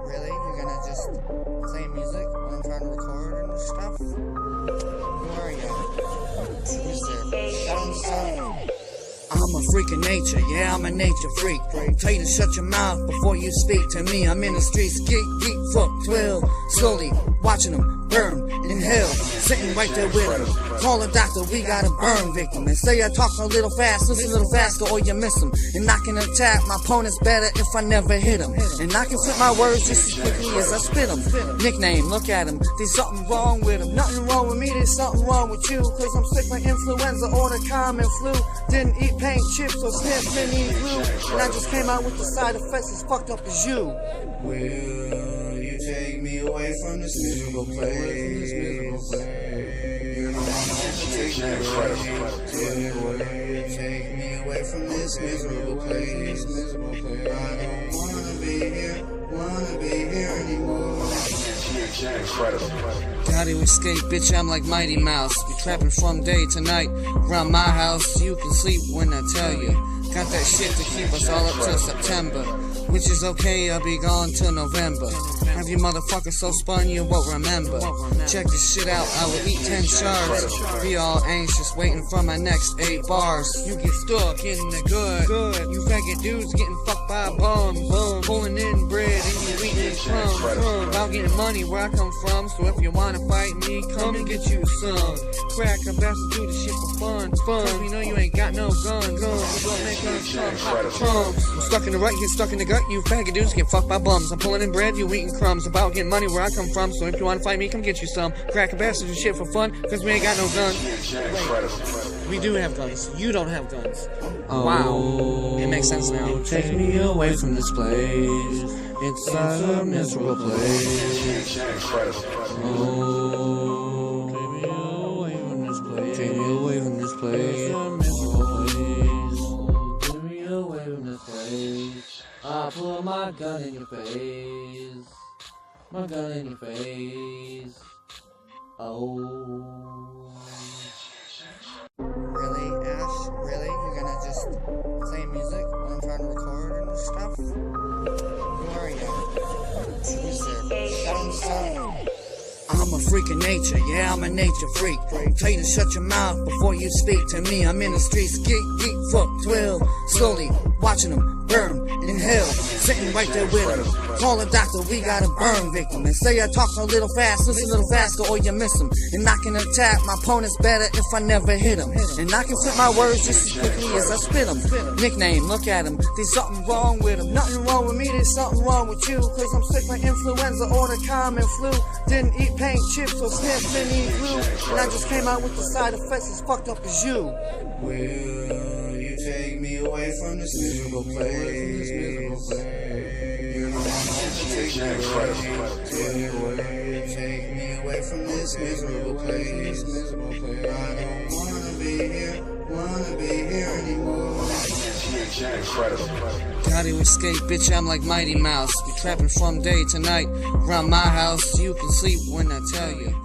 Really? You're gonna just play music while I'm trying to record and stuff? Who are you? Who's there? Shut I'm a freak of nature, yeah, I'm a nature freak. Tell you to shut your mouth before you speak to me. I'm in the streets, geek, fuck, 12. Slowly watching them burn in hell, sitting right there with them. Call a doctor, we got a burn victim. And say I talk a little fast, listen a little faster or you miss them. And I can attack my opponents better if I never hit them. And I can flip my words just as quickly as I spit them. Nickname, look at him, there's something wrong with him. Nothing wrong with me, there's something wrong with you. Cause I'm sick like influenza or the common flu. Didn't eat paint chips or sniff any glue. And I just came out with the side effects as fucked up as you. Will you take me away from this miserable place? You know I'm gonna take me away. Take me away from this miserable place. I don't wanna be here anymore. Gotta escape, bitch, I'm like Mighty Mouse. Be trapping from day to night. Around my house, you can sleep when I tell you. Got that shit to keep us all up till September. Which is okay, I'll be gone till November. Have you motherfuckers so spun you won't remember. Check this shit out, I will eat 10 shards. Be all anxious, waiting for my next 8 bars. You get stuck in the good. You faggot dudes getting fucked by bums. Pulling in bread and you eating crumbs. About getting money where I come from. So if you wanna fight me, come and get you some. Crack, I'm about to do this shit for fun. Cause we know you ain't got no guns. We gon' make us come. I'm stuck in the rut, get stuck in the gut. You faggot dudes get fucked by bums. I'm pulling in bread, you eating crumbs. About getting money where I come from. So if you wanna fight me, come get you some. Crack, I'm bastards and shit for fun. Cause we ain't got no guns. Wait, we do have guns. You don't have guns. Wow. It makes sense now. Take me away from this place. It's a miserable place. Oh, take me away from this place. Take me away from this place. It's a miserable place. Take me away from this place. I'll put my gun in your face. My gun in your face. Oh. Really, Ash? Really? You're gonna just play music while I'm trying to record and stuff? Who are you? Who's there? Shut I'm a freak of nature, yeah, I'm a nature freak. Tell you to shut your mouth before you speak to me. I'm in the streets, geek, fuck, 12. Slowly watching them burn in hell, sitting right there with them. Call a doctor, we got a burn victim. And say I talk a little fast, listen a little faster or you miss them. And I can attack my opponents better if I never hit them. And I can flip my words just as quickly as I spit them. Nickname, look at him, there's something wrong with him. Nothing wrong with me, there's something wrong with you. Cause I'm sick like influenza or the common flu. Didn't eat paint chips or sniff any glue. And I just came out with the side effects as fucked up as you. Will you take me away from this miserable place? You know I'm gonna take me away. Take me away from this miserable place. I don't wanna be here anymore. Gotta escape, bitch, I'm like Mighty Mouse. Be trapping from day to night. Around my house, you can sleep when I tell you.